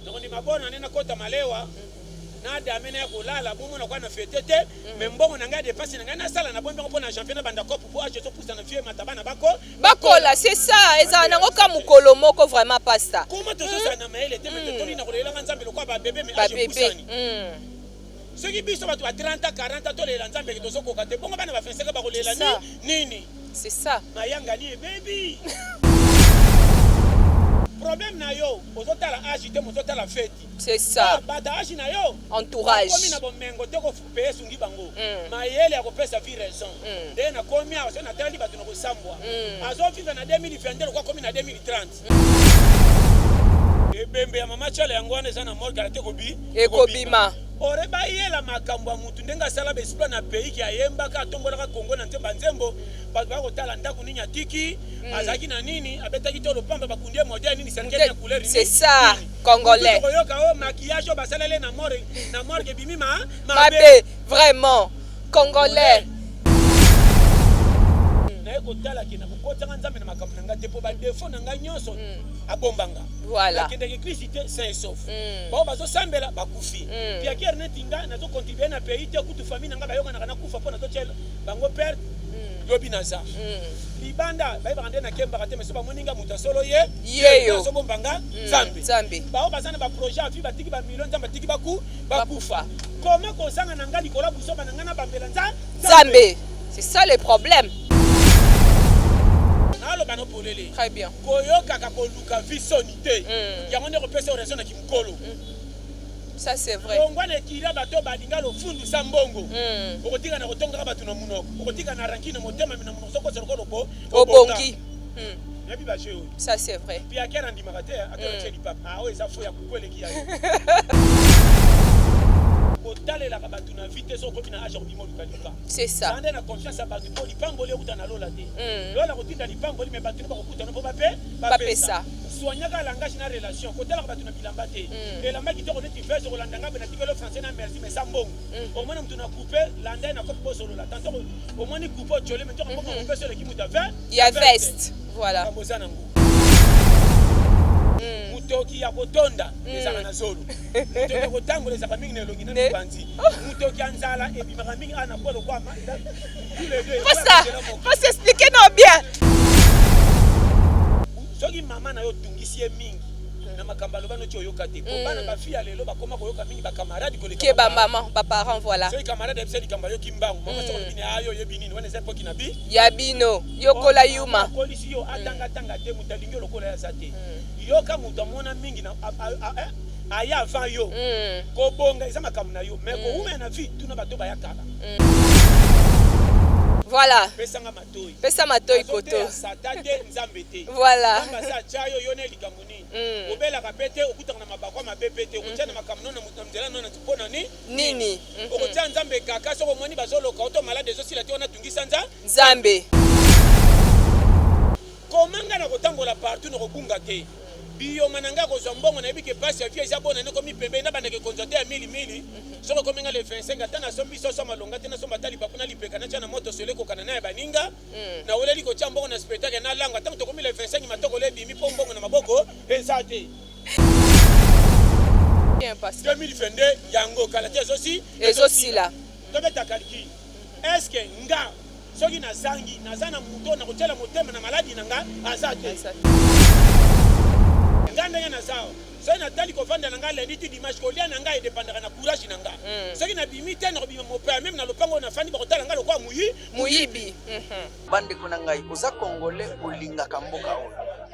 Donc ni mabona nena kota malewa. Na damene ya kolala bomo na kwa na fetete mais mbongo nanga dépense nanga na sala na bombe ko na championnat banda coupe pour acheter pour ça na vieux matabana bakola c'est ça eza nango ka mukolo moko vraiment pas ça comment to ça na maile te mais to na kolela nzambe lokwa ba bébé mais age pusani ceux qui biso ba 30 40 to lela nzambe to soko kate bongo bana ba fenseka ba kolela nini c'est ça mayanga ni baby problème na yo ozotala age te mozotala fête c'est ça bata age na yo entourage komi na bomengo te ko payer sungi bango mayele ya ko pesa vie raison de na komi aso na tali bato na ko sambwa azo vivre na 2022 ko komi na 2030 ebembe ya mama chale yango wana eza na morgue te kobi ekobima ore ba yela makambo ya mutu ndenga sala bespla na pays ki ayemba ka tombola Kongo na ntemba nzembo bato ba kotala ndako nini atiki azaki na nini abetaki to lopamba bakundie modèle nini serikali ya couleur c'est ça congolais koyoka o maquillage o basalele na morgue bimi mabe vraiment congolais na ekotala ki na kokotanga nzambe na makambo nanga te po ba défaut nanga nyonso abombanga voilà akende Christ saint sauf ba bazo sambela bakufi pia ki erne tinga na zo contribuer na pays te kutu famille nanga bayonga na kufa po na to chela bango père lobi naza libanda ba bande na kemba te meso ba moninga muta solo yeyo so bombanga zambe ba bazana ba projet afi batiki ba million nzamba tiki bakufa comment kozanga nanga likola buso bananga na bambela zambe c'est ça le problème. Très bien. Ça c'est vrai. Obongi. Ça c'est vrai. C'est ça. C'est ça. Soignaka langage na relation kotala ka batuna bilamba te elamba kitoko neti verse rolandanga be na tikelo français na merci mais sambongo au moins mutuna couper landa na kopo solo la tanto au moins ni couper jolé mais to ko couper sur l'équipe de vert il y a veste voilà mutoki ya kotonda ezaka na zolo mutoki kotangola ezaka mingi na elongi na mipanzi mutoki anzala ebimaka mingi ana polo kwa ma tous les deux faut s'expliquer non bien soki mama na yo tungisi ye mingi na makambalo bano ti oyoka te po bana ba fille lelo bakoma koyoka mingi ba camarade ko le ke ba maman ba parents voilà soki camarade ebse di kambayo kimbangu mama soko bini ayo yebi nini wana zepo kinabi ya bino yokola yuma polisi yo atanga tanga te mutalingi lokola ya sate yoka mutu mona mingi na aya avant yo ko bonga eza makambo na yo mais ko ume na vie tuna bato ba yakala voilà pesa matoi koto satate nzambete voilà ngasa chayo yone likamuni obela kapete okutanga na mabakwa mabepete okutia na makamno na mutamzela nona tipona nini okutia nzambe kaka soko moni bazoloka auto malade zo sila te ona tungisa nzambe komanga na kotangola partout no kobunga te biyo mananga ko zombongo na bike passe ya vie eza bona ne komi pembe na bana ke konzote ya mili soko komenga le 25 atana sombi soso malonga tena somba tali pakuna lipeka na chana moto sele ko kana na baninga na wole liko cha mbongo na spectacle na langa tango to komi le 25 matoko le bimi po mbongo na maboko ezate bien passé 2022 yango kala te ezosi la to beta kalki est-ce que nga soki na zangi na zana muto na kotela motema na maladi nanga azate nganda na sawa so na tali ko vanda nanga lundi tu dimanche ko lia nanga edependaka na courage nanga soki na bimi te na ko bima mo père même na lopango na fandi bakotala nanga lokwa muyibi bande kuna ngai oza congolais olingaka mboka oyo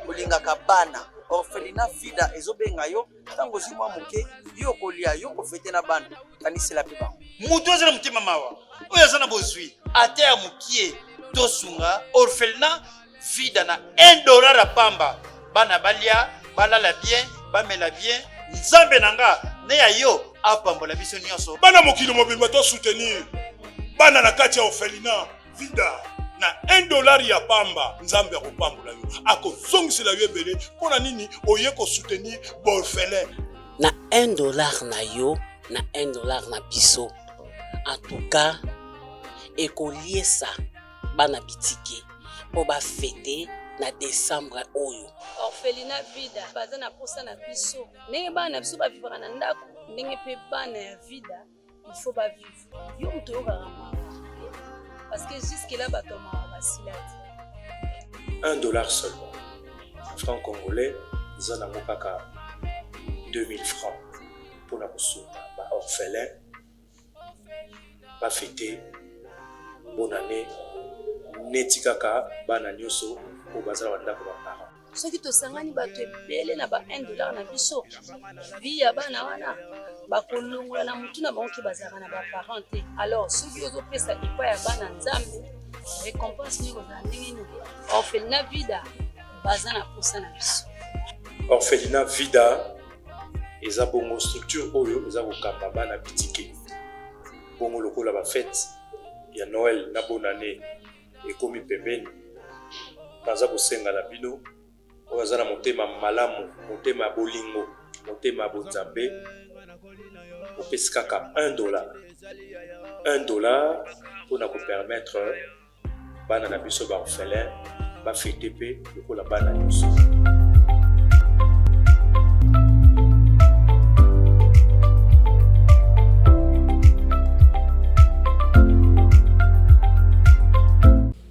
olingaka bana orphelinat fida ezobenga yo tango zimwa moke yo kolia yo kofete na bana kanisela pe bango mutu azana mutima mawa oyo azana bozwi ate ya mokie tosunga orphelinat fida na $1 a pamba bana balia balala bien bamela bien nzambe nanga ne ya yo apambola biso nyonso bana mokili mobimba to soutenir bana na kati ya orphelinat vida na $1 ya pamba nzambe akopambola yo akozongisela yo ebele mpona nini oye kosoutenir borphelin na $1 na yo na $1 na biso en tout cas ekoliesa bana bitike po bafete na décembre oyo. orphelinat vida baza na posa na biso ndenge bana na biso bavivaka na ndako ndenge mpe bana ya vida il faut bavivre yo moto oyokaka mawa parce que jusque là bato mawa basila te $1 seulement. Franc congolais, ils en ont kaka 2000 francs pour la kosunga ba orphelin ba fêter bonne année neti kaka bana nyoso po bazala bandako ba parents. soki tosangani bato ebele na ba $1 na biso vi ya bana wana bakolongola na motu na bango ke bazalaka na baparent te alors soki ozopesa epai ya bana nzambe récompense nini kozala ndenge nini orphelinat vida baza na posa na biso. Orphelinat vida eza bongo structure oyo eza kokamba bana bitike bongo lokola ba fête ya Noël na bonne année ekomi pembeni baza kosenga na bino oyo aza na motema malamu motema ya bolingo motema ya bonzambe opesi kaka $1 mpona kopermettre bana na biso baorphelin bafete mpe lokola bana nyonso.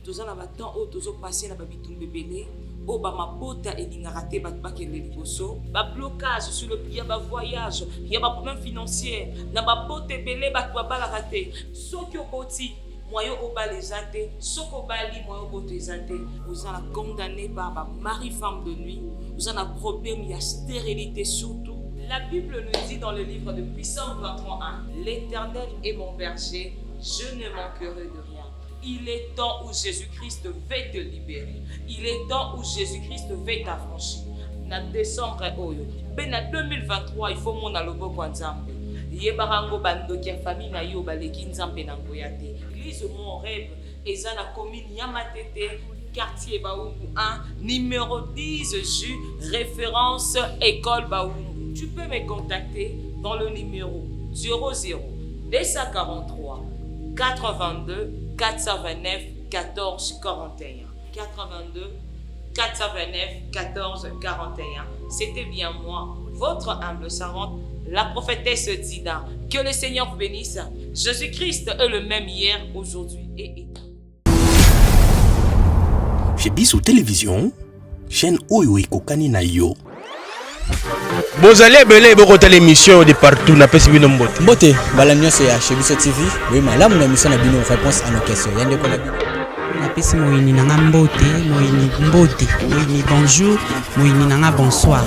toza na batemps oyo tozopase na babitumba ebele oyo bamabota elingaka te bato bakende liboso bablocage sur le ya bavoyage ya baproblème financière na babota ebele bato babalaka te soki oboti moyen obala eza te soki obali moyen oboto eza te oza na condamné par bamari femme de nuit oza na problème ya stérilité surtout. La Bible nous dit dans le livre de Psaume 23:1 l'Éternel est mon berger, je ne manquerai de rien. Il est temps où Jésus-Christ veut te libérer. Il est temps où Jésus-Christ veut t'affranchir. Na décembre oyo, ben na 2023 il faut mona loboko nzambe. Yebarango bandoki famille na yo baleki nzambe na ngoya te. Église mon rêve eza na commune ya Matete, quartier Baoumou 1, numéro 10 Jus, référence école Baoumou. Tu peux me contacter dans le numéro 00 243 82 429 14 41. 82 429 14 41. C'était bien moi, votre humble servante, la prophétesse Dina. Que le Seigneur vous bénisse. Jésus-Christ est le même hier, aujourd'hui et éternellement. Chez Bissau Télévision, chaîne Oyo Ekokani na yo. Bozali ebele bokota l'émission de partout na pesi bino mbote. Mbote bala nyonso ya chez Bissau TV. Oui malamu na émission na bino réponse à nos questions. Yande ko na bino. Na pesi moyini nanga mbote, moyini bonjour, moyini nanga bonsoir.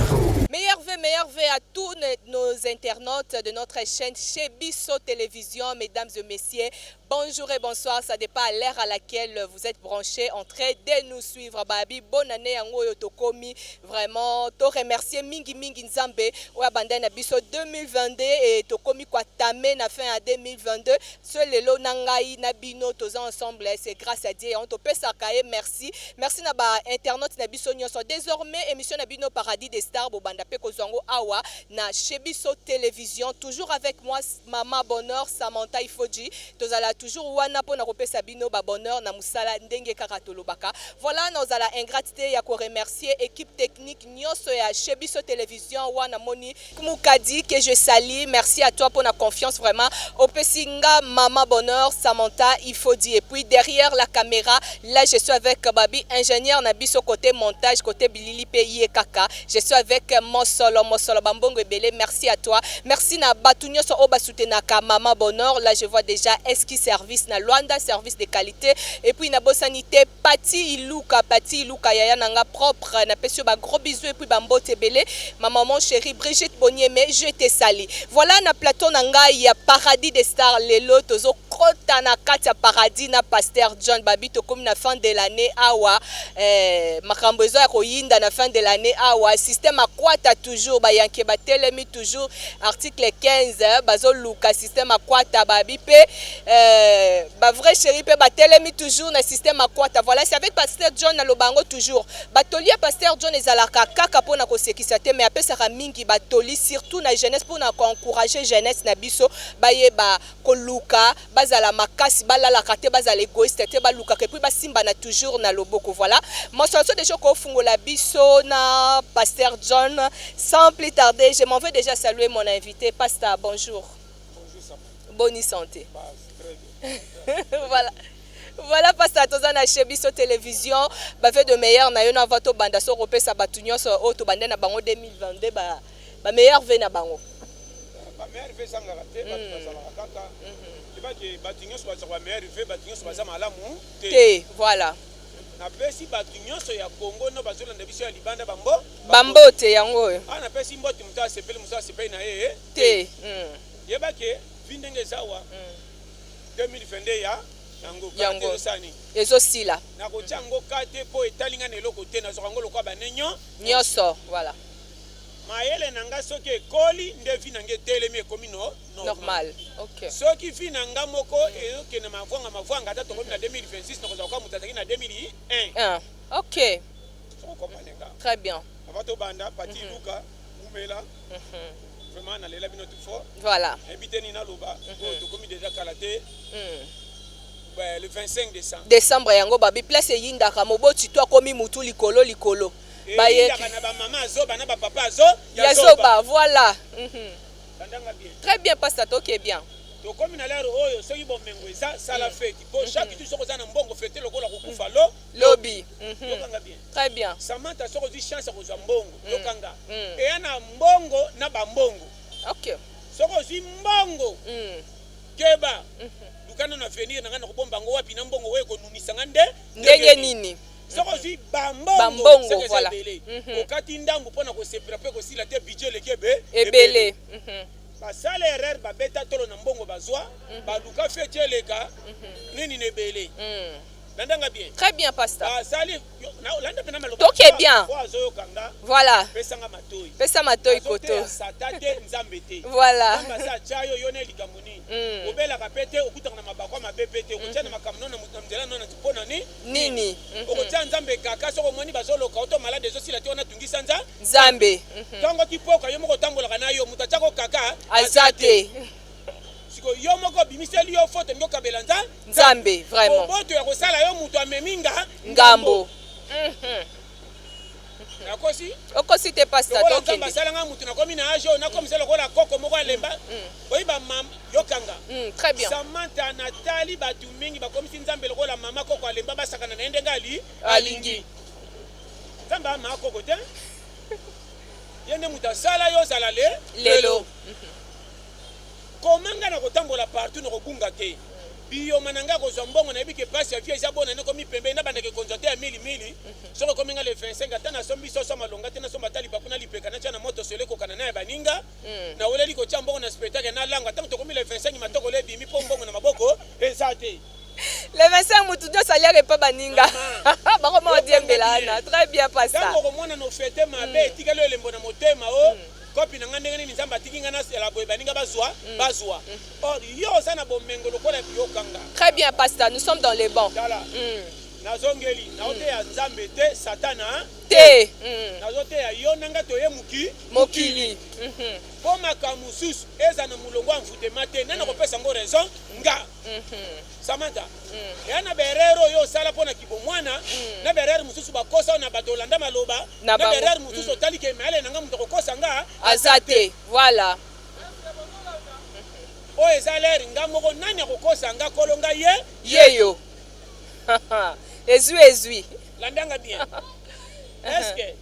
Meilleur vœu à tous nos internautes de notre chaîne chez Bissau Télévision, mesdames et messieurs. Bonjour et bonsoir, ça dépend à l'heure à laquelle vous êtes branchés en train de nous suivre. Babi, bonne année à Ngoyo Tokomi. Vraiment, to remercier Mingi Nzambe. Oya bandana Bissau 2022 et Tokomi kwa tamé na fin à 2022. Seul le lo nangai na bino tous ensemble, c'est grâce à Dieu. On te peut sakaye, merci. Merci na ba internautes na Bissau nyonso. Désormais émission na bino Paradis des Stars bobanda pe kozango awa na chez Bissau Télévision. Toujours avec moi Maman Bonheur Samantha Ifoji. Tozala toujours wana pona kopesa bino ba bonheur na musala ndenge kaka tolobaka. Voilà nous ala ingratité ya ko remercier équipe technique nyonso ya chez Bissau Télévision wana moni Mukadi que je salue. Merci à toi pour la confiance vraiment. Opesinga Maman Bonheur Samantha Ifoji et puis derrière la caméra là je suis avec Babi ingénieur na biso côté montage côté Bilili Pays Kaka. Je suis avec Mosolo Bambongo Ebele. Merci à toi. Merci na batu nyonso o basutenaka Maman Bonheur. Là je vois déjà Eski service na Luanda service de qualité et puis na bosanité Pati Iluka yaya nanga propre na pesio ba gros bisous et puis bambote belé ma maman chérie Brigitte Bonnier je te salue. Voilà na plateau nanga ya Paradis des Stars lelo tozo kota na kati ya Paradis na Pasteur John Babi to comme na fin de l'année awa makambo ezo ya koyinda na fin de l'année awa système akwata toujours ba yanke ba telemi toujours article 15 bazo luka système akwata babi pe ba vrai chéri pe batelemi toujours na système akwata. Voilà c'est avec Pasteur John na lobango toujours batolia Pasteur John ezalaka kaka pona ko sekisa te mais apesaka mingi batoli surtout na jeunesse pona ko encourager jeunesse na biso baye ba koluka bazala makasi balala kate bazala égoïste te baluka ke puis basimba na toujours na loboko. Voilà, moi je déjà ko fungola biso na Pasteur John. Sans plus tarder, je m'en vais déjà saluer mon invité. Pasteur, bonjour. Bonjour. Bonne santé. Très bien. Voilà. Voilà, Pasteur Tozana Chebiso Télévision. Bave de meilleur na yo na vato banda so repé sa batunyo so auto bande na bango 2022 ba meilleur ve na bango. Ba meilleur ve sanga raté ba sala kaka. Ba ke batunyo so ba meilleur ve batunyo so ba za malamu te. Voilà. Na pesi batunyo so ya Congo no bazola ndebiso ya libanda bambo. Bambo te yango. Na pesi mboti muta sepeli musa sepeli na ye te. Yeba ke vindenge zawa 2022 yango sani ezo sila na ko chango kate po etalinga ne loko te na zokango lokwa banenyo nyoso. Voilà, mayele nanga soki ekoli nde vi nange telemi ekomi normal. OK, soki vi nanga moko eyokende mavwanga ata tokomi na 2026 nakozala kwa moto ataki na 2001. OK, très bien. avato banda pati luka umela vraiment na lela bino tout fort. Voilà, ebiteni na loba tokomi déjà kalaté le 25 décembre. Décembre yango babi place yindaka moboti to akomi mutu likolo. Baye na ba maman zo bana ba papa zo yazoba. Voilà. Tandanga bien. Très bien, Pasteur, OK, bien. To komi na lero oyo soki bomengo eza sala fête. Pour chaque tout soko za na mbongo fête lokola kokufa lobby. Yokanga bien. Très bien. Samantha soko zi chance ko za mbongo yokanga. Et ana mbongo na ba mbongo. OK. Soko zi mbongo. Keba. Lukana na venir nanga na kubomba ngo wapi na mbongo we ko nunisa ngande ndenge nini. Soko zi bambongo. Voilà. Okati ndambu pona ko seprape ko sila te budget lekebe ebele. Basala erreur babeta tolo na mbongo bazwa baluka fete leka nini nebele. Landanga bien. Très bien, Pasteur. Basali landa pena maloba. OK, bien. Voilà. Pesanga matoi. Pesa matoi koto. Satate nzambete. Voilà. Ngasa chayo yone likamuni. Obela kapete okutanga na mabakwa mabepete okutia na makamno na mutambela nona tipona nini. Okutia nzambe kaka soko moni bazoloka auto malade zo sila te ona tungisa nzambe. Tango kipoka yo moko tambola kana yo mutachako kaka azate. Siko yo moko bimiseli yo foto ngo kabela nzambe vraiment. Boto ya kosala yo mutu ameminga ngambo. Nakosi? Okosi te Pasteur to kende. Basala nga mutu na komi na ajo na komi sala kola koko moko alemba. Oyiba mam yokanga. Très bien. Samantha Nathalie batu mingi bakomi nzambe lokola mama koko alemba basakana na ende ngali alingi. Zamba ma koko te. Yende muta sala yo sala lelo. Komanga na kotambola partout na kobunga te. Biyo mananga ko zombongo na ebike passe ya vie eza bona ne komi pembe na bandeke konzote ya mili. Soko kominga le 25 atana sombi soso malonga te na somba tali papuna lipeka na chana moto sele ko kana na ya baninga. Na oleli ko chambongo na spectacle na langa tango to komi le 25 matoko le bimi po mbongo na maboko ezate. Le 25 mutu dio saliare pa baninga. Bango mo diembelana. Très bien Pasteur. Tango ko mona no fete mabe tikalo elembo na motema o. Kopi na ngande ngani nzamba tikinga na la boye baninga bazwa. Or yo sana bomengo lokola yokanga. Très bien Pasteur, nous sommes dans les bons. Voilà. Nazongeli na ote ya nzambe te satana te. Nazote ya yo nanga toye mokili. Po makamusus eza na mulongo amfutema te nana kopesa ngo raison nga. Samantha. Ya na berero yo sala pona kibomwana na berero mususu bakosa na badolanda maloba na berero mususu tali ke male nanga muto kokosa nga azate. Voilà. O ezaleri nga moko nani akokosa nga kolonga yeyo. Ezui. Landanga bien. Est-ce que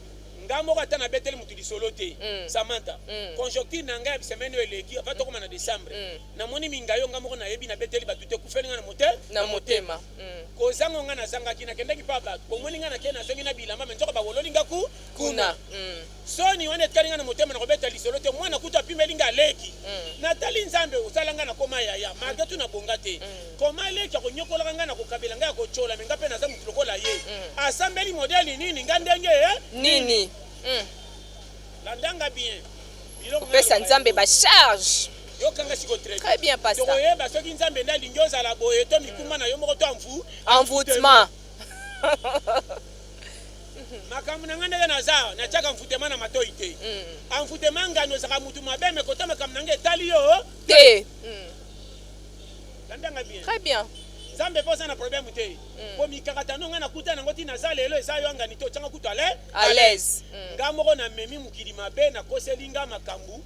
ngamo kata na beteli mutu lisolo te Samantha conjoncture nanga ya semaine eleki va to koma na décembre na moni minga yo ngamo na yebi na beteli batute kufelinga na motema ko zango nga na zanga kina kendaki pa ba ko moni nga na kena zongi na bilamba menjoko ba wololinga kuna soni wane tkalinga na motema na ko beteli lisolo te mwana kuta pimelinga leki Nathalie nzambe usalanga na koma ya maga tu na bonga te koma leki ko nyokola nga na ko kabela nga ko chola menga pe na za mutu lokola ye asambeli modeli nini ngandenge nini. Landanga bien. Pesa nzambe ba charge. Yokanga siko très bien Pasteur. To yeba soki nzambe nda lingioza la boye to mikuma na yo moko to envoûtement. Makamu na ngande na za na chaka mfutema na matoi te. Amfutema ngano saka mutu mabe me kota makamu nange tali yo te. Nandanga bien. Très bien. Zambe posa na problème te. Ko mikakata no ngana kuta na ngoti na zalelo eza yo ngani to changa kuta ale. À l'aise. Ngamoko na memi mukili mabe na koselinga makambu.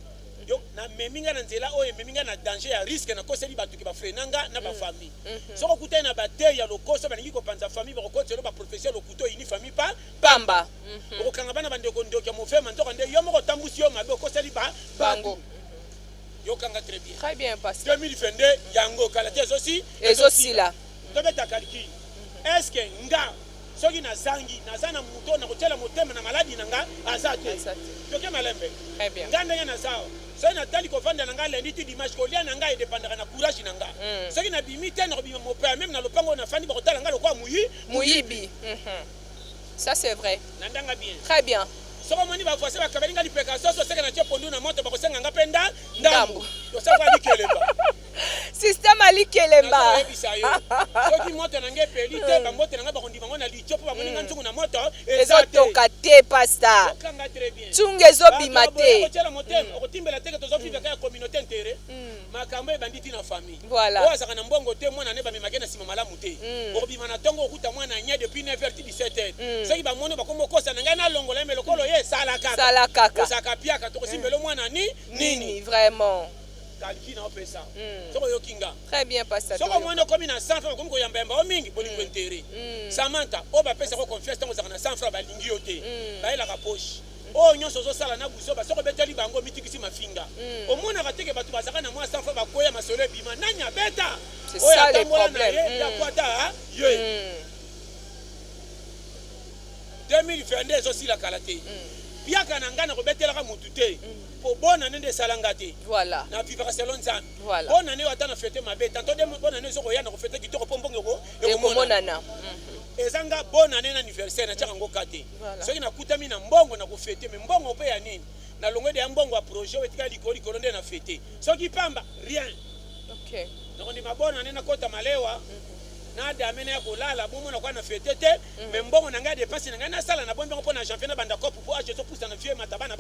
Yo na meminga na nzela oyo meminga na danger ya risque na koseli batu ki ba frenanga na ba famille. Soko kuta na bataille ya lokoso balingi ko panza famille ba kokotelo ba professeur lokuto ini famille pa pamba. Okanga bana bande ko ndoki mo fema ntoko nde yo moko tambusi yo mabe koseli ba bango. Yo kanga très bien. Très bien pasteur. 2022 yango kala te aussi là. Tobeta calcul. Est-ce que nga soki na zangi na zana muto na kotela motema na maladi nanga azate. Toke malembe. Très bien. Nga ndenge na zao. Soki na tali ko vanda nanga lundi ti dimanche ko lia nanga e dépendra na courage nanga. Soki na bimi te na bimi mo père même na lopango na fandi ba kotala nga lokwa muyibi. Ça c'est vrai. Nandanga bien. Très bien. Soko moni ba forcer ba kabelinga li peka so seka na tie pondu na moto ba kosenga nga penda ndambo. To saka likelemba. Système ali kelemba. Soki moto na nge peli te ba moto na nga ba kondiva ngona li chopo ba koninga nzungu na moto ezotoka te pasta. Okanga très bien. Tunge zobima te. Okotela motem okotimbela te to zofika ka communauté intérêt. Makambo e banditi na famille. Voilà. Oza kana mbongo te mwana ne ba mimake na sima malamu te. Okobima na tongo okuta mwana nya depuis 9h 17h. Soki ba mono ba komo kosa na ngai na longola me lokolo sala kaka. Osaka piaka to kosimbelo mwana nini vraiment. Kalki na opesa. Soko yo kinga. Très bien pasteur. Soko mwana komi na 100 francs komi ko yamba o mingi boli ko intérêt. Samantha o ba pesa ko confiance tango zaka na 100 francs ba lingi yo te. Ba ela ka poche. O nyonso zo sala na buso ba soko betali bango mitikisi mafinga. O mona ka teke batu bazaka na mwa 100 francs ba koya masolo bima nanya beta. C'est ça le problème. Ya kwata yo. 2022 zo sila kalate. Piaka na ngana ko betela ka mutu te. Po bona nende salanga te. Voilà. Na vivre selon ça. Voilà. Bona ne wata na fete mabe. Tanto de bona ne zo ko ya na ko fete kitoko pombongo ko. E komonana. Ezanga bona ne na anniversaire na changa ngo kate. Soki na kutami na mbongo na ko fete me mbongo pe ya nini? Na longwe de mbongo a projet wetika likoli kolonde na fete. Soki pamba rien. OK. Donc on dit ma bona ne na kota malewa. Na damene ya kolala bomo na kwa na fete te me mbongo na ngai dépense na ngai na sala na bombe ko na championnat banda kopu po aje to poussa na vieux matabana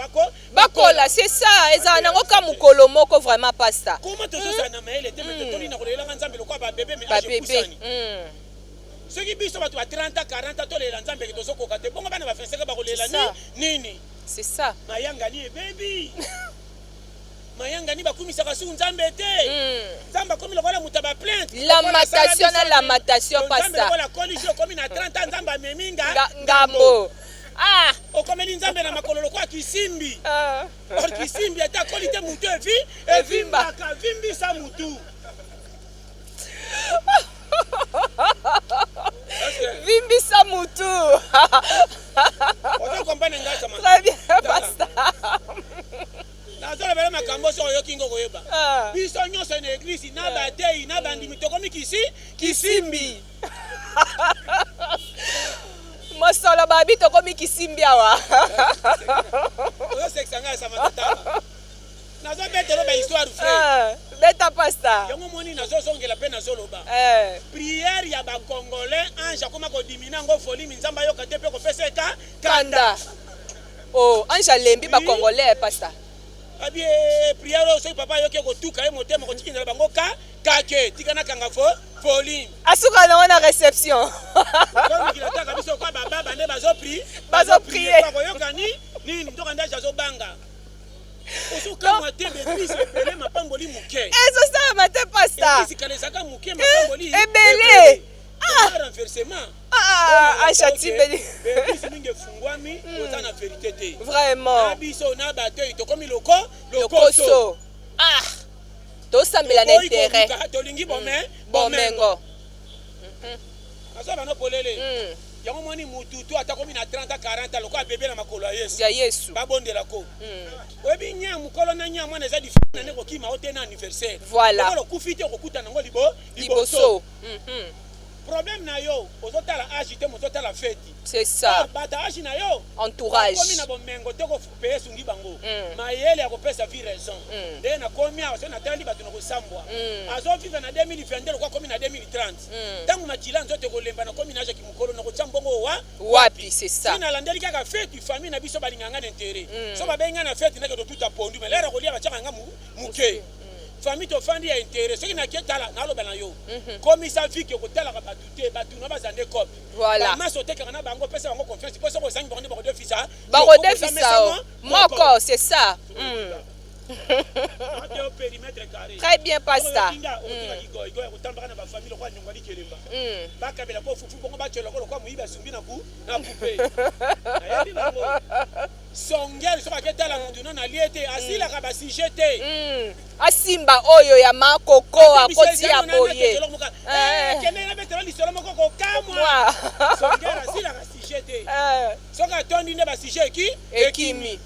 bakola c'est ça eza nango ka mukolo moko vraiment pasta comment to ça na maele te me toli na kolela nzambe lokwa ba bébé me aje poussani soki biso batu ba 30 40 to lela nzambe to sokoka te bongo bana ba 25 ba kolela nini c'est ça mayanga ni baby mayanga ni bakumisaka su nzambe te nzamba komi lokola mutaba plainte la matation pasta nzambe lokola collision komi na 30 nzamba meminga ngambo okomeli nzambe na makololo kwa kisimbi or kisimbi ata kolite mutu evimbaka vimbisa mutu vimbisa mutu ozo kompane nga sama très bien pasta nazola bela makambo so yo kingo koyeba biso nyonso na église na batei na bandimi tokomi kisimbi mosolo babi tokomi kisimbi awa oyo seksanga sama tata nazo betelo ba histoire frère beta pasta yango moni nazo songela pe nazo loba prière ya ba congolais ange akoma ko dimina ngo folie minzamba yo kate pe ko pesa kanda ange lembi ba congolais pasta abie prière so papa yo ke ko tuka e motema ko tikina bango kake tikana kanga folie asuka na ona réception comme il ataka biso kwa baba bande bazo prier ko yo kani nini to kanda jazo banga osuka moite betrice ebele mapamboli muke ezosala mate pasta esikalesaka muke mapamboli ebele renversement achati beli betrice mingi efungwami oza na vérité te vraiment na biso na batoi tokomi lokoso tosambela na intérêt tolingi bomengo azoba no polele yango moni mututu atakomi na 30 40 lokwa bebe na makolo ya Yesu babondela ko oyebi nya mukolo na nya mwana eza difina ne kokima ote na anniversaire voilà lokolo kufite kokuta nango liboso problème na yo ozotala age te mozotala fête c'est ça bata age na yo entourage komi na bomengo te ko paye sungi bango mayele ya kopesa vie raison de na komi aso na tali bato na kosambwa azo vivre na 2022 lokwa komi na 2030 tangu makila nzote kolemba na komi na age kimukolo na kotia mbongo wapi c'est ça na landeli kaka fête famille na biso balinganga na intérêt so babenga na fête na ke to tuta pondu mais lera kolia bachaka nga muke famille tofandi ya intérêt soki nakie tala naloba na yo komisa vike kotalaka bato te bato na bazande kope bamaso otekaka na bango opesa bango confiance mpo soki ozangi bango nde bakodefisa moko c'est ça. Très bien, Pasta. Asimba oyo ya makoko akoti ya boye. Ekimi.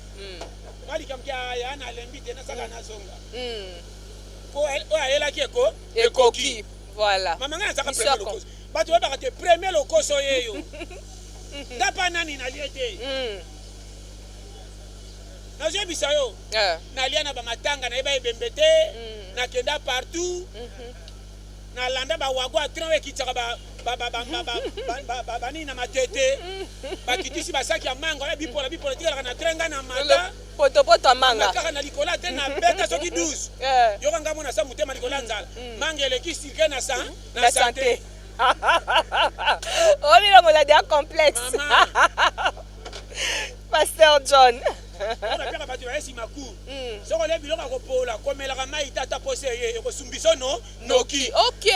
Ekoki. Voilà. Bato ba te premier lokoso yeyo. Tapa nani na liete. Na je bisayo. Na lia na ba matanga na eba ebembete na kenda partout. Na landa ba wagwa train kitaka ba nini na matete. Ba kitisi ba saki ya mango ya bipola tika na trenga na mata. Poto manga. Kaka na likola te na beta soki 12. Yo kanga mona sa mutema likola nzala. Manga eleki sirke na santé. Oh milongo la dia complexe. Pasteur John. On a bien abattu ici ma cour. Soko le biloko akopola komelaka mai tata pose ye ekosumbiso no noki. OK.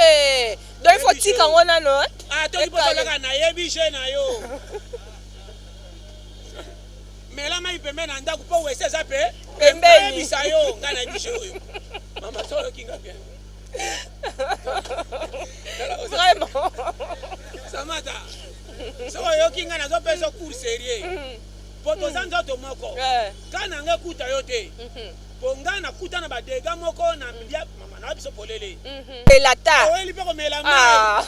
Donc il faut tika ngona no. Ah to ipotola na yebi je na yo. Mais la mai pembe na ndaku po wese zape pembeni bisayo ngana bishe oyo. Mama solo kinga bien. Vraiment. Samata. Soko yo kinga na zo peso cours sérieux. Poto zanzo to moko. Kana nga kuta yote. Ponga na kuta na badega moko na mlia mama na biso polele. Pelata. Oeli pe ko mela mai.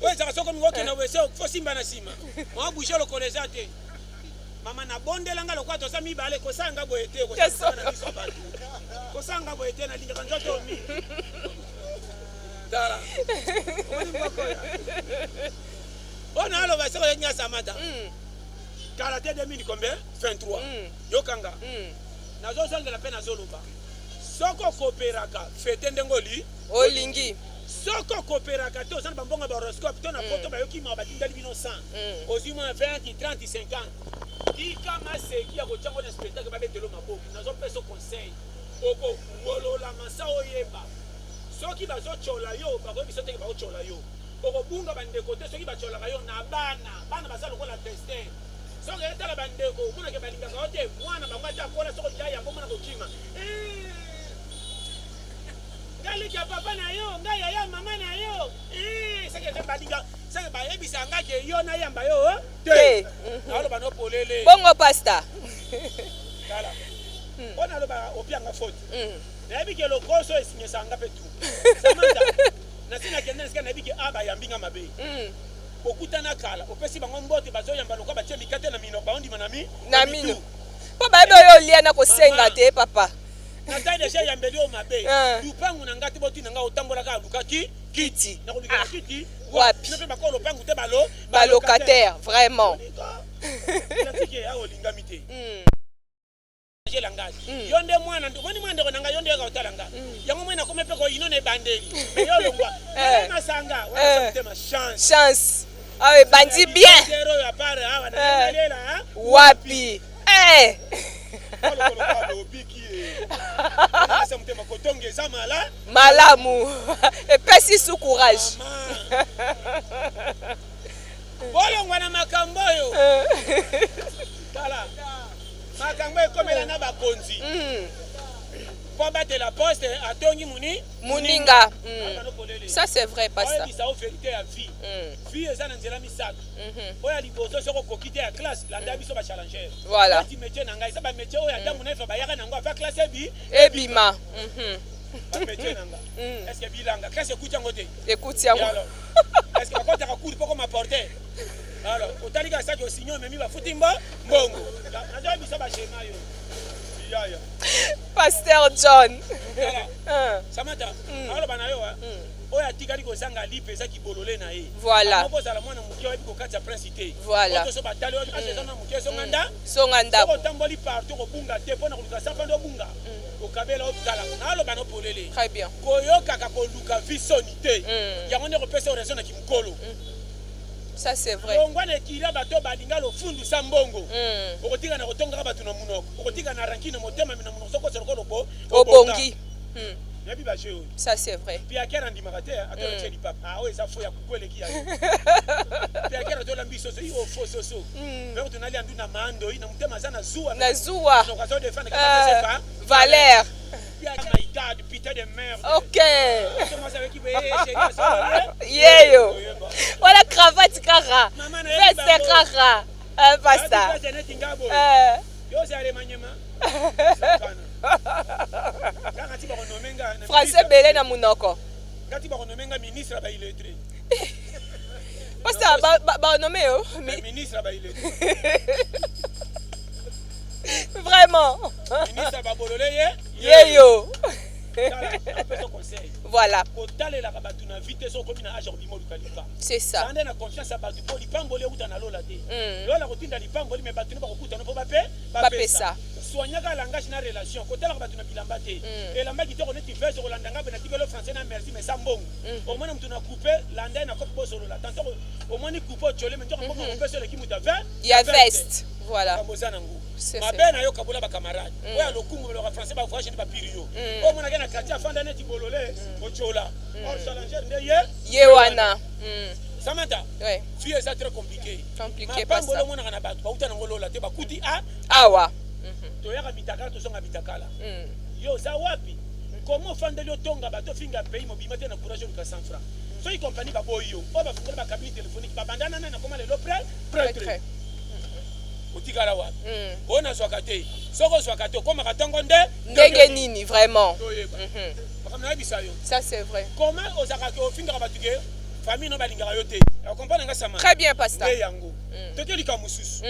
Oye saka soko ngoki na wese fo simba na sima. Mo bouger le collège te. Mama na bondela nga lokwa to sa mi bale ko sanga boete ko sanga na biso bantu. Ko sanga boete na linga nzoto mi. Dara. Oni mboko ya. Ona alo baseko yenya samata. Karaté 2000 combien 23 yokanga nazo sanga la peine azoluba soko koperaka fete ndengoli olingi soko koperaka to sana bambonga ba horoscope to na photo ba yoki ma batindali bino 100 ozima 20 30 50 kika maseki ya kochango na spectacle ba betelo maboko nazo peso conseil oko wolola masa oyeba soki bazo chola yo ba ko bisote ba chola yo oko bunga bandeko te soki ba chola yo na bana basalo ko la tester soki etala bandeko mona ke balingaka ote mwana bango ata kola soko jaya yango mona kokima ngali kia papa na yo ngai ya mama na yo seke te balinga seke bayebisa nga ke yo na yamba yo te aloba no polele bongo pasta kala ona aloba opianga faute nayebi ke lokoso esinyesa nga pe tu samanta nasina kende nasika nayebi ke aba yambinga mabe okutana kala opesi bango mbote bazoyamba lokwa batie mikate na mino baondi manami na mino po bayebi oyo olia na kosenga te papa na taille deja yambeli o mabe lupangu na ngati boti na nga otambola ka lukaki kiti na kolukaka kiti wapi na pe bakolo lupangu te balocataire vraiment natike ya olingami te yonde mwana ndoni mwande konanga yonde ka otalanga yango mwana kome pe ko inone bandeli mais yo longwa masanga wana te ma chance ah bandi bien zero ya pare hawa na lela wapi asa mtema kotonge zamala malamu epesi su courage bolongwa na makambo yo tala makambo ekomela na bakonzi po batela poste atongi muninga ça c'est vrai pas ça ça au vérité ya vie vie eza na nzela misato oya liboso soko kokite ya classe landa biso ba challenger voilà ti métier na ngai ça ba métier oya damu na fa bayaka nango afa classe ebima ba métier nanga est-ce que bilanga classe écoute yango te écoute yango est-ce que bakota ka cours poko m'apporter alors otalika ça que signor memi ba futimba mbongo na biso ba schéma yo Pasteur John. Samata, alors banayo oya tikali ko sanga lipe za kibolole na ye. Voilà. Moko za la mwana mukio ebi ko katya principité. Voilà. Oto so batali o ase za na mukio so nganda. So nganda. Ko tamboli partout ko bunga te pona ko lukasa pando bunga. Ko babela okala naloba no polele Très bien. koyoka ka koluka visonité yango ne repesa raison na kimkolo. Ça c'est vrai. Longwana kila bato balinga lo fundu sa mbongo. Okotika na kotonga bato na munoko. Okotika na rankine motema mina munoko soko soko lobo. Obongi. Yabi ba jeu. Ça c'est vrai. Pia kera ndimagate atona cheli papa. Ah ouais ça faut ya kukwele ki ya. Pia kera to lambi soso yo fo soso. Mais on ali andu na mando ina mutema sana zuwa. Na zuwa. Donc azo defendre kama sepa. Valère. Pia kama igade putain de merde. OK. Commence avec qui chérie. Yeyo. Voilà cravate kara. Veste kara. Pasta. Yo c'est remanyema. Français belé na munoko. Kati ba konomenga ministre ba illettré. Pasta ba nommé yo. Ministre ba illettré. Vraiment. Ministre ba bololé ye. Yeyo. Voilà. C'est ça. soignaka langage na relation kotala ba tuna bilamba te et la maki te connaît vers sur landanga ben tikelo français na merci mais sambongo au moins mtu na couper landa na kopo solo la tanto au moins ni couper chole mais ndoko couper sur l'équipe de 20 il y a veste voilà kamozana ngo mabe na yo kabola ba camarade oya lokungu le français ba voyage ni ba pirio au moins na quartier afanda net bololé ochola or challenger ndeye yewana Samantha, ouais. Fille c'est très compliqué. Compliqué pas ça. Mona na ba uta na ngolola te ba kuti awa. To yaka bitakala to songa bitakala. Yo za wapi? Comment fande le tonga ba to finga pays mobima te na courage de 100 francs. So y compagnie ba boyo. O ba fungula ba cabine téléphonique ba bandana na comment le prêtre. Otikala wapi? Bona swakate. Soko swakate koma katongo ndenge nini vraiment. Ça c'est vrai. Comment osaka ko finga ba tuke famille no balingaka yo te comprendre nga sama très bien pasteur yango toke lika mususu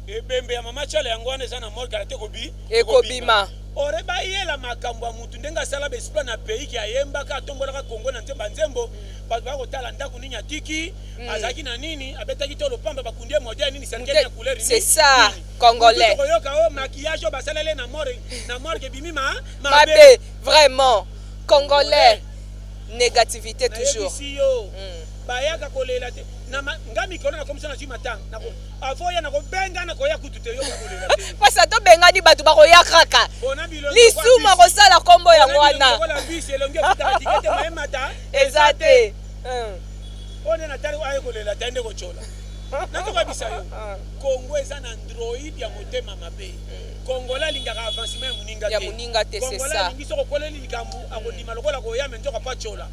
ebembe ya mama chala yango wana eza na mort karate kobi ekobima ore bayela makambo ya mutu ndenga asala bespla na pays ki ayembaka atombolaka kongo na nzemba nzembo bato bakotala ndako nini atiki azalaki na nini abetaki to lopamba bakundie modele nini serikali ya couleur c'est ça congolais koyoka o maquillage basalele na mort ke bimi mabe vraiment congolais négativité toujours. Bayaka kolela te na ngami kola na komisa na jima tang na ko avoya na ko benga na ko ya kututé yo kolela te pasa to benga ni batu ba ko yakaka lisuma ko sala kombo ya mwana kola bisi elonge futa tikete maemata ezate one na tali ayo kolela tende ko chola na to kabisa yo Kongo eza na android ya motema mabe Kongola lingaka avancement ya muninga te c'est ça Kongola lingi soko koleli likambu akondima lokola ko ya menzo pa chola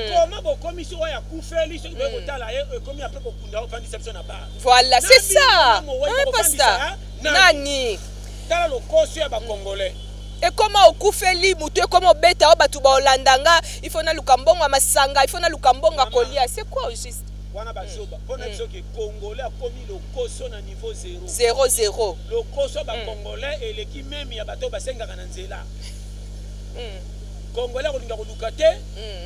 comment bo commission ya kufeli so ko tala komi après ko kunda o fandi section na ba voilà c'est ça pasta nani tala lo koso ya ba congolais et comment okufeli mutu et comment beta o batu ba olandanga il faut na lukambonga masanga il faut na lukambonga kolia c'est quoi juste wana bazoba pona biso ke congolais a commis le koso na niveau 0 le koso ba congolais et l'équipe même ya bato basengaka na nzela congolais ko linga ko lukate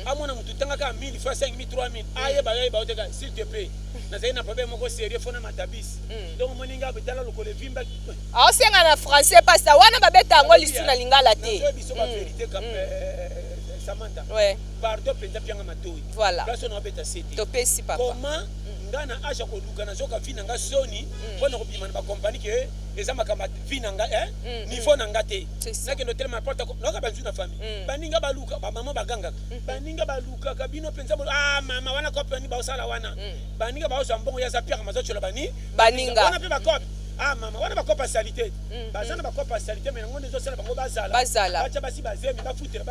amona mutu tanga ka 1000 fois 5000 3000 aye ba oteka s'il te plaît na zaina problème moko sérieux fona matabis donc moninga betala lokole vimba ah senga na français pas ça wana babeta ngo lisu na lingala te na biso ba vérité comme Samantha. Ouais. Pardon, penza pianga matoi. Voilà. Place on abeta city. Topesi papa. Comment ngana acha ko luka na zoka vina nga soni pona ko bima na ba compagnie ke eza makamba vina nga niveau na ngate. Na ke no tellement porta ko noka banzu na famille. Baninga baluka ba mama baganga. Baninga baluka kabino penza mama wana compagnie ba osala wana. Baninga ba osambongo ya za pierre mazocho la bani. Baninga. Wana pe ba cop. Mama wana ba kopa salité bazana ba kopa salité mais ngonde zo sala bango bazala bacha basi bazemi ba futela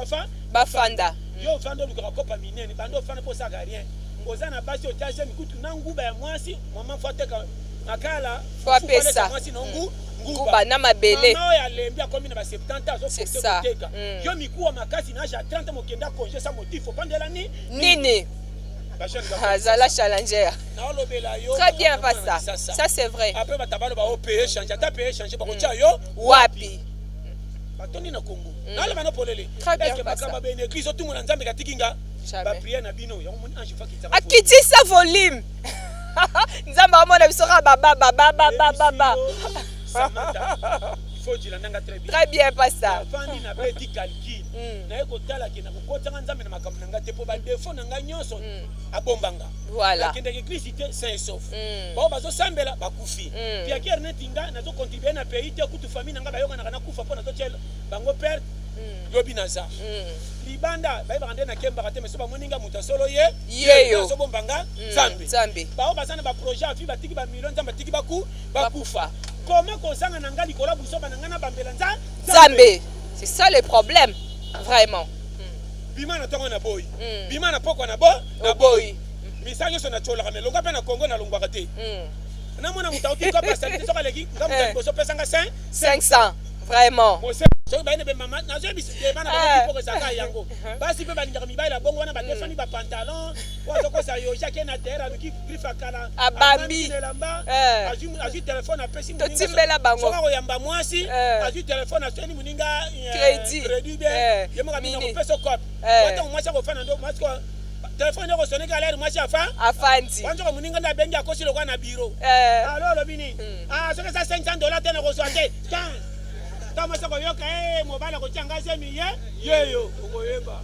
ba fanda yo vando luka kopa minene bando fana po saka rien ngozana basi o taje mikutu na nguba ya mwasi mama fateka makala kwa pesa mwasi na nguba na mabele mama ya lembi akomi na ba 70 ans zo koteka yo mikuwa makasi na ja 30 mokenda congé sans motif pandela nini Zala challenger. Très bien pas ça. Ça c'est vrai. Après batabalo ba payer changer, ta payer changer ba kocha yo wapi. Batoni na Congo. Nala bana polele. Très bien pas ça. Ba bene Kristo tout mona nzambe katikinga. Ba prière na bino. Ya moni ange fakita. Akiti sa volume. Nzamba mona bisoka baba. Samantha. faut dire nanga très bien. Très bien, pasteur. Avant na petit calcul. Na eko tala ki na ko tanga nzambe na makambo nanga te po ba défaut nanga nyonso abombanga. Voilà. La kende église te saint sauf. Ba bazo sambela bakufi. Puis akere netinga na zo contribuer na pays te kutu famille nanga bayoka na kufa po na to tshela bango perdre. Lobi naza. Libanda ba ibande na kemba kate meso ba moninga muta solo yeyo. So bombanga Zambe. Ba bazana ba projet afi batiki ba millions nzamba tiki bakufa. Comment kozanga nanga likola busoba nanga na bambela Zambe. C'est ça le problème. Vraiment. Bima na tongo na boy. Bima na poko na boy. Misanyo so na chola kame longa pe na Congo na longwa kate. Na mona mutauti ko pa santé so kaleki ngamu boso pesa nga 500. Vraiment. So ba ne be mama na zo bisi de bana ba poko saka yango. Basi pe ba ndaka mibala bongo wana ba defani ba pantalon. Wa zoko sa yo jake na terre avec grifa kala. Abambi. Azu téléphone apesi muninga. Totimbela bango. So ko yamba mwasi. Azu téléphone aseni muninga crédit. Yemo ka bina ko peso cop. Wata mwasi ko fana ndo mwasi ko téléphone yako soneka l'air mwasi afandi. Wanzo ko muninga na bengi akosi lokwa na bureau. Alors lobini. So que ça $500 tena ko soate. Kama sako yoka mobile ko changa semi yeyo ukoyeba.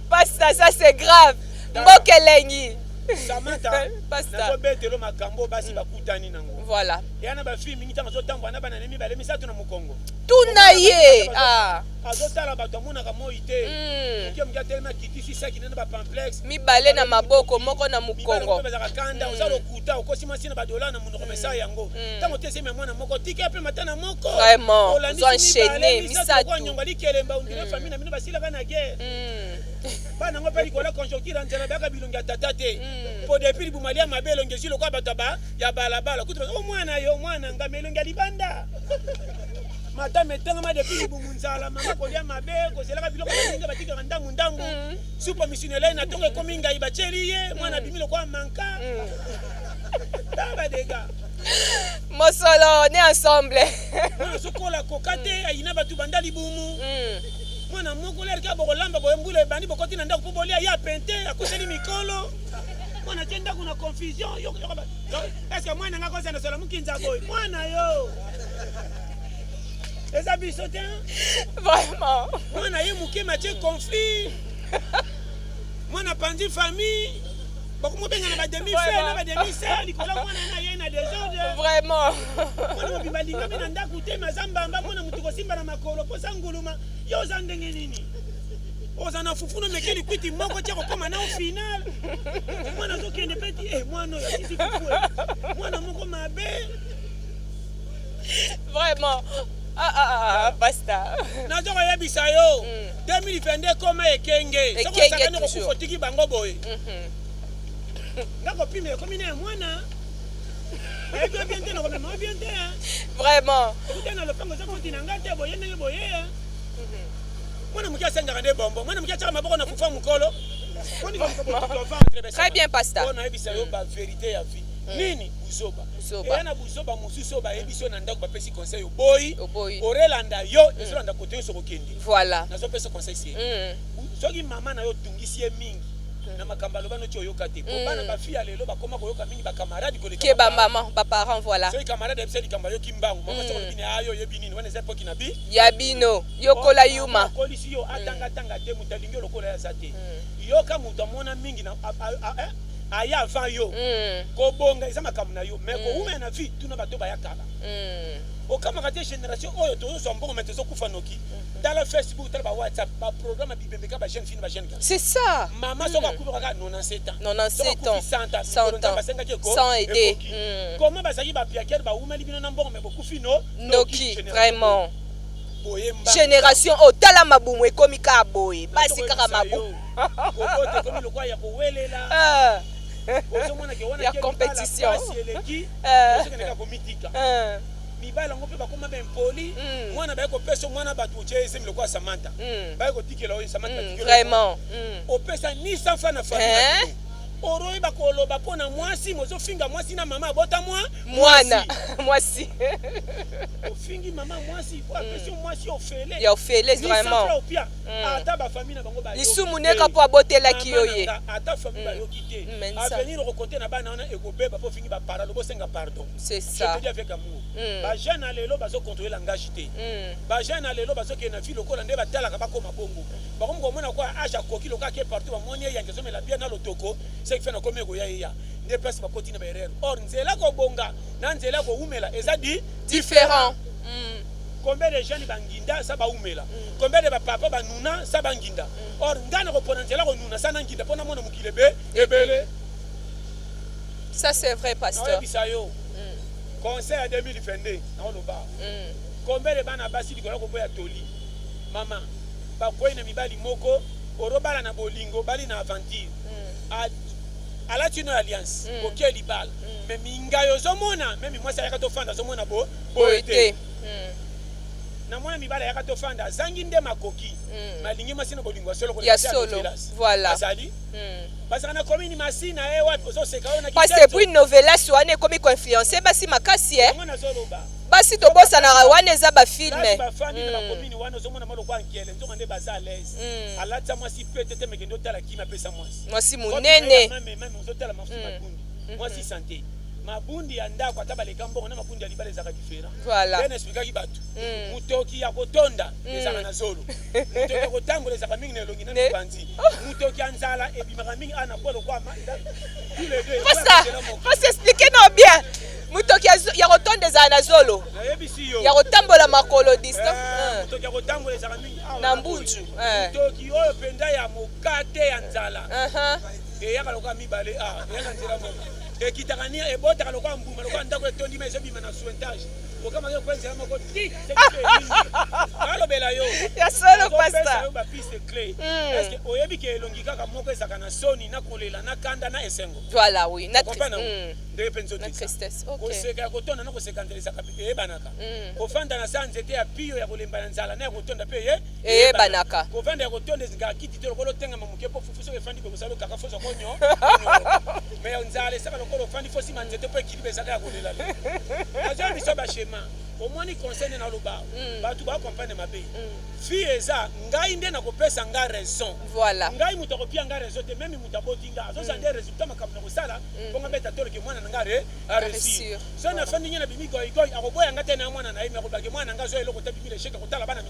Pasta, ça c'est grave. Mbokelengi. Samantha, nazo betelo makambo basi bakutani nango. Voilà. Yana ba fille mingi tango tambo na bana nemi bale misatu na mukongo. Tunaye. Azotala bato mona ka moite. Mkia tellement kitisi saki na ba pamplex. Mi bale na maboko moko na mukongo. Ba kanda osalo kuta okosi sina ba dola na munoko mesa yango. Tango tese me mwana moko tike pe matana moko. Vraiment. Ils ont enchaîné misatu. Kwa nyonga likelemba undile famille na mino basila bana guerre. Bana ngo peli kola conjoncture ntela baka bilonga tatate. Po depuis bumalia mabelo ngezilo kwa bataba ya balabala kutu o mwana yo mwana ngamelonga libanda. Mata metanga ma depuis bumunzala mama kolia mabe ko selaka biloko batinga batika ndambu. Supa misinele na tonga kominga ibacheliye mwana bimilo kwa manka. Taba dega. Mosolo on est ensemble. Mwana sokola kokate ayina batu bandali bumu. Mwana moko ler ka bokolamba boyembule bandi bokoti na ndako pobolia ya pente akoseli mikolo. Mwana tenda kuna confusion yo. Est-ce que mwana ngako sana sala mukinza boy. Mwana yo. Les abisotins. Vraiment. Mwana ye muke mache conflit. Mwana pandi famille. Beaucoup benga na ba demi-frère na ba demi-sœur likola mwana na ye na désordre. Vraiment. Mwana bibalinga mina ndako te mazambamba mwana mutuko simba na makolo posa nguluma. Yo za ndenge nini? Ozana fufuno mekeli kwiti moko chako koma na final. Mwana zokende peti mwana ya sisi fufu. Mwana moko mabe. Vraiment. Basta. Na zoko yebisa yo. 2022 koma ekenge. Soko sakane ko kufotiki bango boy. Ngako pime komi na mwana. Ebe bien te na komi ma bien te. Vraiment. Utena lo pango zako tinanga te boye ndenge boye. Mwana mukia senga kande bombo. Mwana mukia chaka maboko na fufa mukolo. Très bien, pasteur. On a ebisa yo ba vérité ya vie. Nini buzoba. Yana buzoba mususo ba ebiso na ndako ba pesi conseil boy. Orelanda yo esolanda kote yo sokokende. Voilà. Na so pesa conseil si. Soki mama na yo tungisi mingi. Na makamba loba no choyoka te. Po bana ba fille lelo ba koma koyoka mingi ba camarade koleka. Ke ba maman, ba parents voilà. So camarade ebiseli kamba yo kimbangu. Mama so bini ayo yebi nini wana zepo kinabi. Ya bino, yokola yuma. Kolisi yo atanga tanga te mutalingi lokola ya sate. Yoka mutamona mingi na aya avant yo. Ko bonga isa makamna yo. Mais ko ume na vie tuna bato ba yakala. O kama kate génération oyo to zo mbongo metezo kufa noki. Dans le Facebook, dans le WhatsApp, le programme bibembeka ba jeune fille ba jeune gars. C'est ça. Maman so ba kufa 97 ans. 97 ans. 100 ans. Sans aider. Comment ba saki ba piaker ba uma libino na mbongo me boku fino noki vraiment. Génération o tala mabumu ekomi ka boye. Basi kaka mabumu. Kokote komi lokwa ya kowelela. Il y a compétition. Mibala ngope bakoma ben poli mwana ba ko peso mwana ba tuche semi lokwa Samantha ba ko tikela o Samantha tikela vraiment o pesa ni 100 francs na famille oroyi bakoloba pona mwasi mozofinga mwasi na mama abota mwana mwasi ofingi mama mwasi po apesi mwasi ofele ya ofele vraiment ata bafamille na bango ba lisumu neka po abotelaki yo ye ata famille bayoki te avenir okote na bana wana ekobeba po fingi bapara lobosenga pardon c'est ça je te dis avec amour bajeune alelo bazocontrôle langage te bajeune alelo bazokende na vie lokola nde batalaka bakoma bongo bakomona kwa age akoki lokaka ke partout bamoni eyange ezomela bien na lotoko ce qui fait na komi ekoya eya nde place bakoti na baerreur or nzela kobonga na nzela koumela eza différent. Combien de jeunes banginda ça baumela combien de papa banuna ça banginda or ngana kopona nzela ko nuna sana nginda pona mona mukilebe ebele. Ça c'est vrai pasteur. Bisayo conseil à 2022 na oloba combien de bana basi dikola ko boya toli mama ba koyi na mibali moko orobala na bolingo bali na aventure à la tino alliance OK libal mais minga yo zomona même moi ça yaka to fanda zomona bo boete na mwana mibala yaka to fanda zangi nde makoki malingi masina bolingo solo ko ya solo voilà azali parce que na commune masina wapi zo seka ona parce que puis novela soane comme influencer basi makasi basi tobosa na wana eza ba filme bafandi na commune wana zomona malo kwa nkele nzoka nde baza à l'aise alata mwasi petete mekendo tala kima pesa mwasi munene même ozotala mafuta mabundi mwasi santé mabundi ya ndako ataba le kambo na mabundi ya libale ezaka différent voilà bien expliquer batu mutoki ya kotonda ezaka na zolo mutoki ya kotambola ezaka mingi na elongi na mipanzi mutoki ya nzala ebimaka mingi ana polo kwa tous les deux faut expliquer non bien mutoki ya kotonda ezaka na zolo ya kotambola makolo distance mutoki ya kotambola ezaka mingi na mbunju mutoki oyo penda ya mokate ya nzala eyaka lokola mibale eyaka nzela moko ekitakania ebotaka lokola mbuma lokola ndako etondima ezobima na suentage okama yo kwenzela moko ti alobela yo ya solo pasta yo bapiste clé est-ce que oyebi ke elongi kaka moko ezaka na soni na kolela na kanda na esengo voilà oui na ndenge penzo na tristesse OK koseka kotonda na koseka ndelesa kapite ebanaka kofanda na sa nzete ya piyo ya kolemba na nzala na kotonda pe ebanaka kofanda ya kotonda ezika kiti te lokolo tenga mamuke po fufu so efandi ko salo kaka foso konyo mais nzala saka lokolo fandi fosi manzete po ekilibe ezaka ya kolela le azo biso ba schéma au moins ni concerne na loba batu ba comprendre mabe fille eza ngai nde na kopesa nga raison voilà ngai muto kopia nga raison te même muto botinga azo za des résultats makamna ko sala bonga beta tolo ke mwana ngare a réussir so na fandi nyana bimi goy goy akoboya ngate na mwana na ime ko bage mwana nga zo eloko tabi mile cheke ko tala bana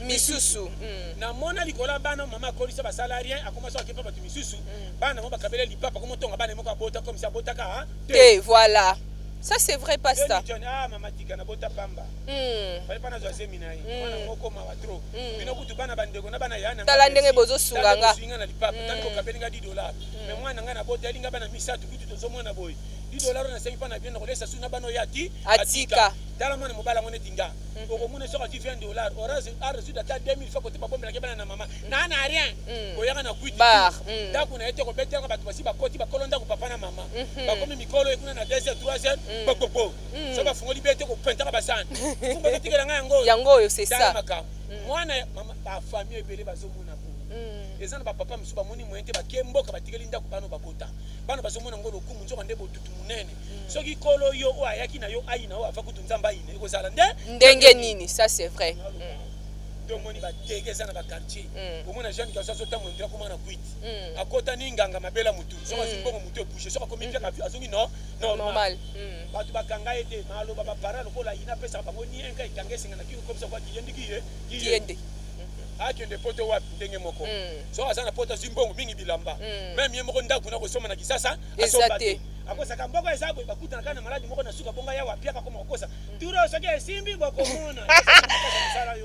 misusu na mona likola bana mama ko lisa ba salarien akoma so akepa batu misusu bana mo bakabele lipapa ko motonga bana mo ka bota comme ça bota ka te voilà. Ça c'est vrai pasteur. Ah mama tika na bota pamba. Fallait pas na zo seminaire. Mwana moko ma watro. Bino kutu bana bandeko na bana yana. Tala ndenge bozo sunganga. Singa na lipapa tanko kabelinga $10. Mais mwana nga na bota linga bana misatu kutu tozo mwana boy. $10 na 5 pa na bien na kolesa suna bano yati atika. Tala mwana mobala mone tinga. Oko mona soka ti $20. Orange a reçu data 2000 fois côté ba bombe la kebana na mama. Na na rien. Koyaka na kuiti. Ndako na ete ko beteka batu basi ba koti ba kolonda ko papa na mama. Ba komi mikolo ekuna na 2h 3h. Bobo. So ba fungoli bete ko pentaka basana. Kumba kitikela nga yango. Yango c'est ça. Mwana mama ba famille ebele bazomona ko. Ezana ba papa msuba moni moyente ba kemboka batikeli ndako bano babota. Bana bazomona ngolo kumu nzoka ndebo tutu munene. Soki kolo yo o ayaki na yo aina o afa kutu nzamba ine ko sala ndenge nini ça c'est vrai. Moni ba tegeza na ba quartier omona jeune ka so tamu ndira komana kwiti akota ninganga mabela mutu so basibongo mutu bouger so ko mipia ka azongi no normal batu bakanga ete malo baba para lokola ina pesa bango ni enka ikangesinga na kiko komsa kwa kiyende akende poto wapi ndenge moko so azana poto zimbongo mingi bilamba même ye moko ndaku na kosoma na kisasa exacté akosaka mboko ezabo bakutana kana maladi moko na suka bonga ya wapi aka koma kokosa turo soki esimbi bokomona.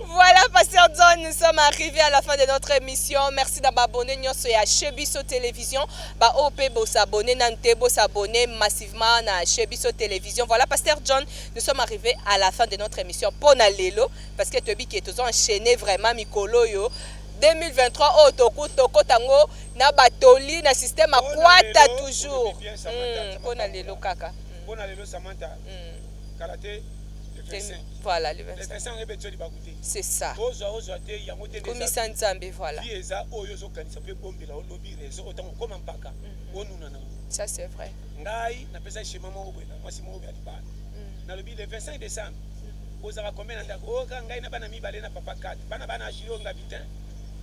Voilà, Pasteur John, nous sommes arrivés à la fin de notre émission. Merci d'avoir abonné nyonso ya Chebiso Télévision. Ba OP bo s'abonner, Nante bo s'abonner massivement à Chebiso Télévision. Voilà, Pasteur John, nous sommes arrivés à la fin de notre émission. Pona lelo parce que Tobi qui est tous enchaîné vraiment mikolo yo. 2023 toko tango na batoli na système akwata toujours. Pona lelo kaka. Pona lelo Samantha. Karaté. Voilà, le 25. C'est ça. Komisa Nzambe, voilà. Ça c'est vrai. Ngai na pesa chez maman obwe na mwasi mo obwe alibana. Na le 25 décembre. Ozaka combien ndako oka ngai na bana mibale na papa 4. Bana achiro ngabitin.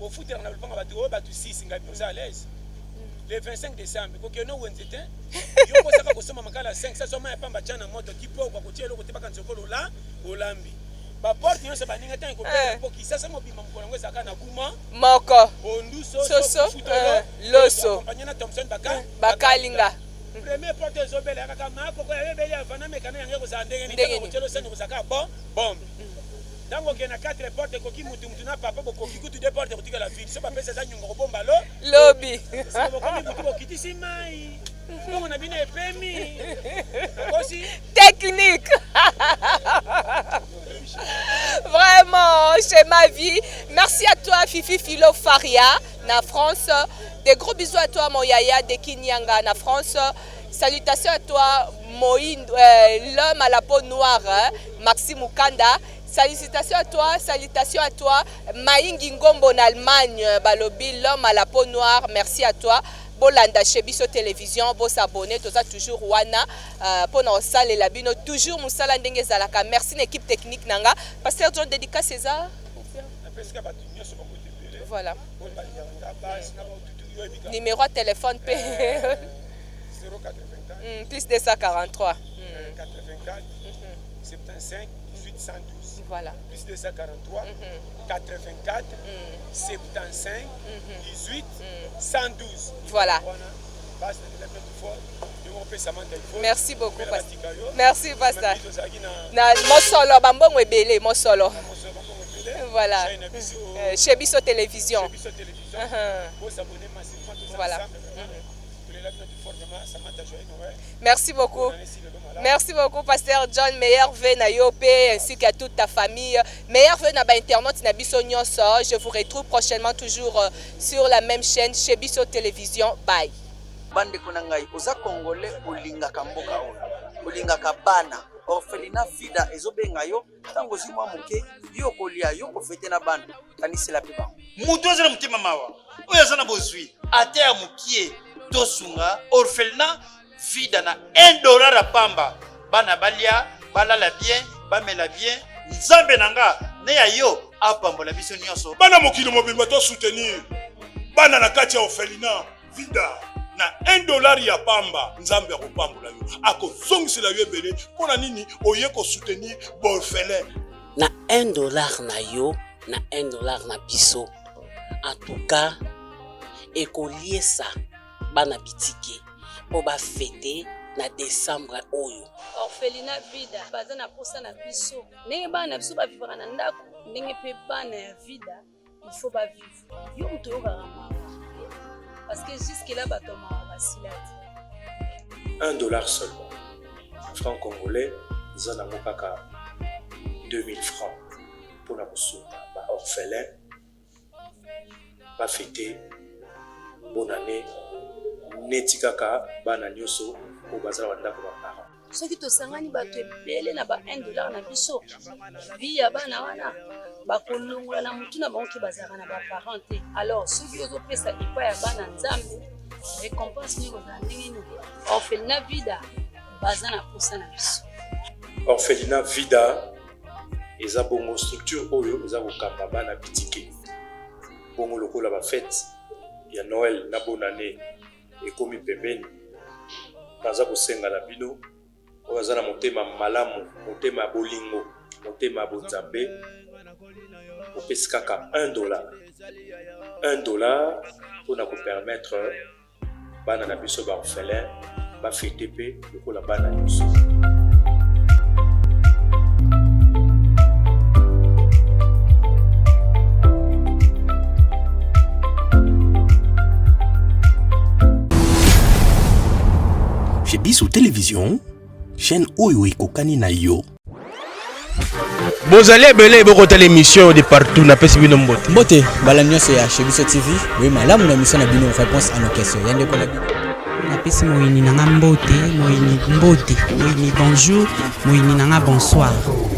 Au foot na lupanga batu o batu 6 ngai oza à l'aise. Le 25 décembre ko keno wenzete. Yo ko saka ko soma makala 5 ça soma ya pamba chana moto tipo kwa kotia loko te baka nzokolo la olambi. Ba porte nyonso baninga tan ko pe ko kisasa mobima mkolongo ezaka na kuma moko ondu soso loso compagnie Thompson bakalinga premier porte ezobela kaka mako ko yebeli avana mekana yango ko za ndenge ni telo sene ko saka bon dango ke na 4 porte ko ki mutu na papa ko ki kutu 2 porte ko tika la ville so ba pesa za nyongo ko bomba lobby so ko ni mutu ko kitisi mai on a bien épémi aussi technique. Vraiment, chez ma vie. Merci à toi, Fifi Philo Faria, na France. Des gros bisous à toi, mon yaya de Kinyanga, na France. Salutations à toi, Moïne, l'homme à la peau noire, Maxime Mukanda. Salutations à toi, Maïngi Ngombo en Allemagne, Balobi, l'homme à la peau noire. Merci à toi. Bolanda chez Biso Télévision, bo s'abonner, tout ça toujours wana pour nos salles et la bino toujours musala ndenge zalaka. Merci l'équipe technique nanga. Pasteur John dédicace César. Voilà. Numéro de téléphone P. 084 plus 243 84 75 18 112. Voilà. Plus 243 84 75 18 112. Voilà. Merci beaucoup. Merci pasteur. Na mosolo bambongo ebele mosolo. Voilà. Chez Biso Télévision. Voilà. Merci beaucoup. Merci beaucoup, Pasteur John. Meilleur vœu na Yope ainsi qu'à toute ta famille. Meilleur vœu na ba internet na Biso Nyonso. Je vous retrouve prochainement toujours sur la même chaîne chez Biso Télévision. Bye. Bande kunangai oza congolais olinga kamboka oyo. Olinga kabana. Orphelina fida ezobenga yo tango zimwa muke yo kolia yo kofete na bana kanisi la piba. Mutu azana mutima mawa. Oyo azana bozwi. Ate ya mukie tosunga orphelina vida na $1 à pamba bana balia balala bien bamela bien nzambe nanga ne ya yo apambola biso nyonso bana mokili mobimba to soutenir bana na kati ya orphelina vida na $1 ya pamba nzambe akopambola yo akozongisela yo ebele mpona nini oye kosoutenir borphelin na $1 na yo na $1 na biso en tout cas ekoliesa bana bitike po ba fêter na décembre oyo. Orphelina vida baza na posa na biso. Ndenge bana biso ba vivre na ndako, ndenge pe bana ya vida, il faut ba vivre. Yo muto yo garama. Parce que jusque là batoma basilati. $1 seulement. Franc congolais, zana mokaka 2000 francs pour la kosunga ba orphelin ba fêter bonne année. Netikaka bana nyoso ko bazala bandako ba parents. Soki tosangani bato ebele na ba $1 na biso. Vi ya bana wana bakolongola na mutu na bango ke bazala na ba parents te. Alors soki ozopesa ipa ya bana nzambe récompense ni kozala ndenge nini. Orphelina vida baza na posa na biso. Orphelina vida eza bongo structure oyo eza kokamba bana bitike. Bongo lokola ba fête ya Noël na bonne année ekomi pembeni baza kosenga na bino oyo aza na motema malamu motema bolingo motema bonzambe opesi kaka $1 mpona kopermettre bana na biso baorphelin bafete mpe lokola bana nyonso. Chez Biso Télévision, chaîne oyo ekokani na yo. Bozali ebele bokota l'émission de partout na pesi bino mbote. Mbote bala nyonso ya chez Biso TV. Oui malamu na mission na bino réponse à nos questions. Yande ko na bino. Na pesi moyini nanga mbote, moyini bonjour, moyini nanga bonsoir.